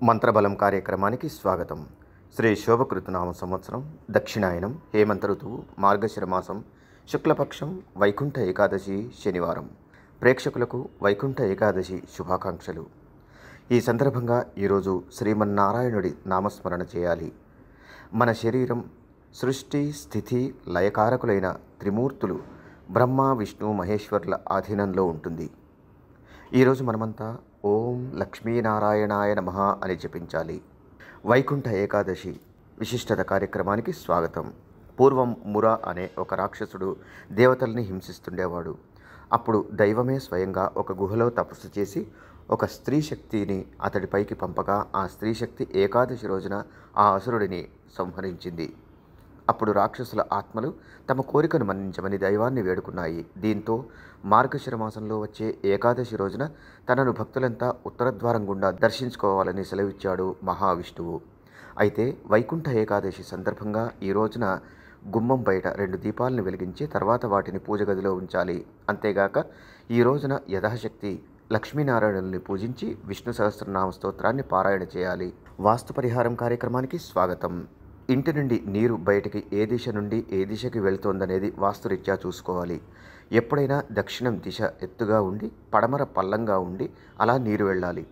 మంత్రబలం కార్యక్రమానికి స్వాగతం. శ్రీ శోభకృతనామ సంవత్సరం, దక్షిణాయనం, హేమంత ఋతువు, మార్గశిర మాసం, శుక్లపక్షం, వైకుంఠ ఏకాదశి శనివారం. ప్రేక్షకులకు వైకుంఠ ఏకాదశి శుభాకాంక్షలు. ఈ సందర్భంగా ఈరోజు శ్రీమన్నారాయణుడి నామస్మరణ చేయాలి. మన శరీరం సృష్టి, స్థితి, లయకారకులైన త్రిమూర్తులు బ్రహ్మ, విష్ణు, మహేశ్వరుల ఆధీనంలో ఉంటుంది. ఈరోజు మనమంతా ఓం లక్ష్మీనారాయణాయ నమః అని జపించాలి. వైకుంఠ ఏకాదశి విశిష్టత కార్యక్రమానికి స్వాగతం. పూర్వం ముర అనే ఒక రాక్షసుడు దేవతల్ని హింసిస్తుండేవాడు. అప్పుడు దైవమే స్వయంగా ఒక గుహలో తపస్సు చేసి ఒక స్త్రీ శక్తిని అతడిపైకి పంపగా ఆ స్త్రీ శక్తి ఏకాదశి రోజున ఆ అసురుడిని సంహరించింది. అప్పుడు రాక్షసుల ఆత్మలు తమ కోరికను మన్నించమని దైవాన్ని వేడుకున్నాయి. దీంతో మార్గశిర మాసంలో వచ్చే ఏకాదశి రోజున తనను భక్తులంతా ఉత్తరద్వారం గుండా దర్శించుకోవాలని సెలవిచ్చాడు మహావిష్ణువు. అయితే వైకుంఠ ఏకాదశి సందర్భంగా ఈ రోజున గుమ్మం బయట 2 దీపాలను వెలిగించి తర్వాత వాటిని పూజ గదిలో ఉంచాలి. అంతేగాక ఈ రోజున యథాశక్తి లక్ష్మీనారాయణుల్ని పూజించి విష్ణు సహస్రనామ స్తోత్రాన్ని పారాయణ చేయాలి. వాస్తు పరిహారం కార్యక్రమానికి స్వాగతం. ఇంటి నుండి నీరు బయటికి ఏ దిశ నుండి ఏ దిశకి వెళుతోందనేది వాస్తురీత్యా చూసుకోవాలి. ఎప్పుడైనా దక్షిణం దిశ ఎత్తుగా ఉండి పడమర పల్లంగా ఉండి అలా నీరు వెళ్ళాలి.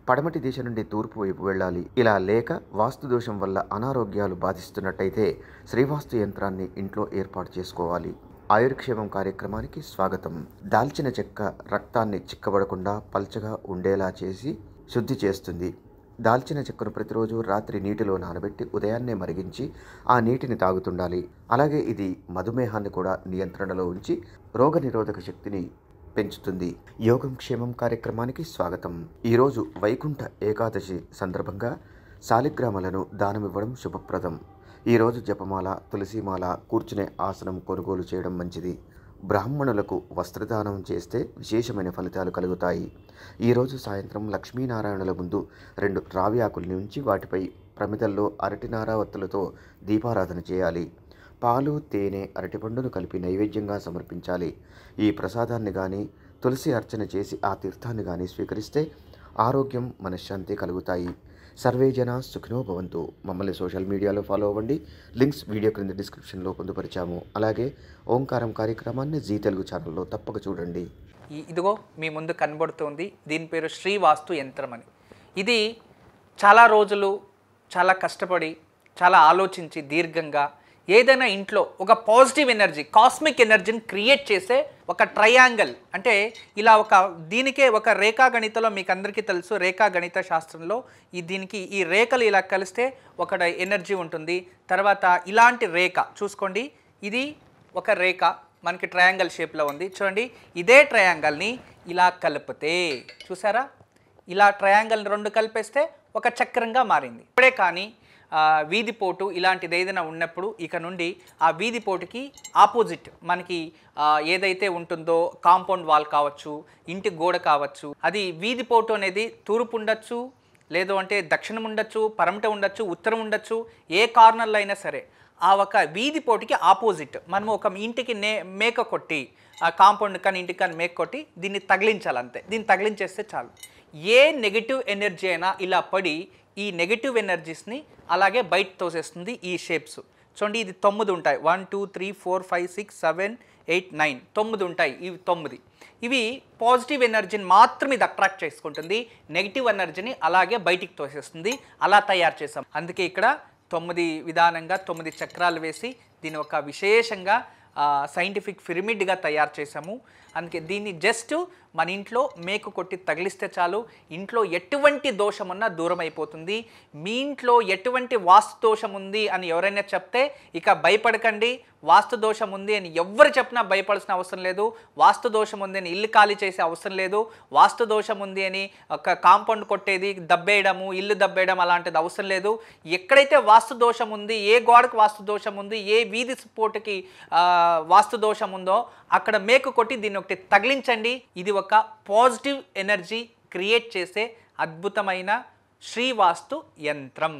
పడమటి దిశ నుండి తూర్పు వైపు వెళ్ళాలి. ఇలా లేక వాస్తు దోషం వల్ల అనారోగ్యాలు బాధిస్తున్నట్టయితే శ్రీవాస్తు యంత్రాన్ని ఇంట్లో ఏర్పాటు చేసుకోవాలి. ఆయుర్క్షేమం కార్యక్రమానికి స్వాగతం. దాల్చిన చెక్క రక్తాన్ని చిక్కబడకుండా పల్చగా ఉండేలా చేసి శుద్ధి చేస్తుంది. దాల్చిన చెక్కను ప్రతిరోజు రాత్రి నీటిలో నానబెట్టి ఉదయాన్నే మరిగించి ఆ నీటిని తాగుతుండాలి. అలాగే ఇది మధుమేహాన్ని కూడా నియంత్రణలో ఉంచి రోగనిరోధక శక్తిని పెంచుతుంది. యోగం క్షేమం కార్యక్రమానికి స్వాగతం. ఈరోజు వైకుంఠ ఏకాదశి సందర్భంగా శాలిగ్రామాలను దానమివ్వడం శుభప్రదం. ఈరోజు జపమాల, తులసిమాల, కూర్చునే ఆసనం కొనుగోలు చేయడం మంచిది. బ్రాహ్మణులకు వస్త్రదానం చేస్తే విశేషమైన ఫలితాలు కలుగుతాయి. ఈరోజు సాయంత్రం లక్ష్మీనారాయణుల ముందు 2 రావి ఆకుల్ని ఉంచి వాటిపై ప్రమిదల్లో అరటినార వత్తులతో దీపారాధన చేయాలి. పాలు, తేనె, అరటిపండును కలిపి నైవేద్యంగా సమర్పించాలి. ఈ ప్రసాదాన్ని కానీ తులసి అర్చన చేసి ఆ తీర్థాన్ని కానీ స్వీకరిస్తే ఆరోగ్యం, మనశ్శాంతి కలుగుతాయి. సర్వే జనా సుఖినో భవంతు. మమ్మల్ని సోషల్ మీడియాలో ఫాలో అవ్వండి. లింక్స్ వీడియో క్రింద డిస్క్రిప్షన్లో పొందుపరిచాము. అలాగే ఓంకారం కార్యక్రమాన్ని జీ తెలుగు ఛానల్లో తప్పక చూడండి. ఇదిగో మీ ముందు కనబడుతుంది. దీని పేరు శ్రీవాస్తు యంత్రం అని. ఇది చాలా రోజులు చాలా కష్టపడి చాలా ఆలోచించి దీర్ఘంగా ఏదైనా ఇంట్లో ఒక పాజిటివ్ ఎనర్జీ, కాస్మిక్ ఎనర్జీని క్రియేట్ చేసే ఒక ట్రయాంగిల్, అంటే ఇలా దీనికే ఒక రేఖాగణితలో మీకు అందరికీ తెలుసు, రేఖాగణిత శాస్త్రంలో దీనికి ఈ రేఖలు ఇలా కలిస్తే ఒక ఎనర్జీ ఉంటుంది. తర్వాత ఇలాంటి రేఖ చూసుకోండి, ఇది ఒక రేఖ మనకి ట్రయాంగిల్ షేప్లో ఉంది. చూడండి, ఇదే ట్రయాంగిల్ని ఇలా కలిపితే చూసారా, ఇలా ట్రయాంగిల్ 2 కలిపేస్తే ఒక చక్రంగా మారింది. ఇప్పుడే కానీ వీధిపోటు ఇలాంటిది ఏదైనా ఉన్నప్పుడు ఇక నుండి ఆ వీధిపోటుకి ఆపోజిట్ మనకి ఏదైతే ఉంటుందో కాంపౌండ్ వాల్ కావచ్చు, ఇంటి గోడ కావచ్చు, అది వీధిపోటు అనేది తూర్పు ఉండొచ్చు, లేదు అంటే దక్షిణం ఉండొచ్చు, పరమట ఉండొచ్చు, ఉత్తరం ఉండొచ్చు, ఏ కార్నర్లో అయినా సరే ఆ ఒక వీధిపోటుకి ఆపోజిట్ మనము ఒక ఇంటికి మేక కొట్టి, ఆ కాంపౌండ్ కానీ ఇంటికి కానీ మేక కొట్టి దీన్ని తగిలించాలి. అంతే, దీన్ని తగిలించేస్తే చాలు. ఏ నెగిటివ్ ఎనర్జీ అయినా ఇలా పడి ఈ నెగిటివ్ ఎనర్జీస్ని అలాగే బయట తోసేస్తుంది. ఈ షేప్స్ చూడండి, ఇది 9 ఉంటాయి. 1 2 3 4 5 6 7 8 9 9 ఉంటాయి. ఇవి 9. ఇవి పాజిటివ్ ఎనర్జీని మాత్రం ఇది అట్రాక్ట్ చేసుకుంటుంది, నెగిటివ్ ఎనర్జీని అలాగే బయటికి తోసేస్తుంది. అలా తయారు చేసాం. అందుకే ఇక్కడ 9 విధానంగా 9 చక్రాలు వేసి దీని ఒక విశేషంగా సైంటిఫిక్ పిరమిడ్గా తయారు చేసాము. అందుకే దీన్ని జస్ట్ మన ఇంట్లో మేకు కొట్టి తగిలిస్తే చాలు, ఇంట్లో ఎటువంటి దోషం ఉన్నా దూరం అయిపోతుంది. మీ ఇంట్లో ఎటువంటి వాస్తు దోషం ఉంది అని ఎవరైనా చెప్తే ఇక భయపడకండి. వాస్తు దోషం ఉంది అని ఎవరు చెప్పినా భయపడాల్సిన అవసరం లేదు. వాస్తు దోషం ఉంది అని ఇల్లు ఖాళీ చేసే అవసరం లేదు. వాస్తు దోషం ఉంది అని ఒక కాంపౌండ్ కొట్టేది, దబ్బేయడము, ఇల్లు దబ్బేయడం అలాంటిది అవసరం లేదు. ఎక్కడైతే వాస్తు దోషం ఉంది, ఏ గోడకు వాస్తు దోషం ఉంది, ఏ వీధి పోటుకి వాస్తు దోషం ఉందో అక్కడ మేకు కొట్టి దీన్ని ఒకటి తగిలించండి. ఇది ఒక పాజిటివ్ ఎనర్జీ క్రియేట్ చేసే అద్భుతమైన శ్రీవాస్తు యంత్రం.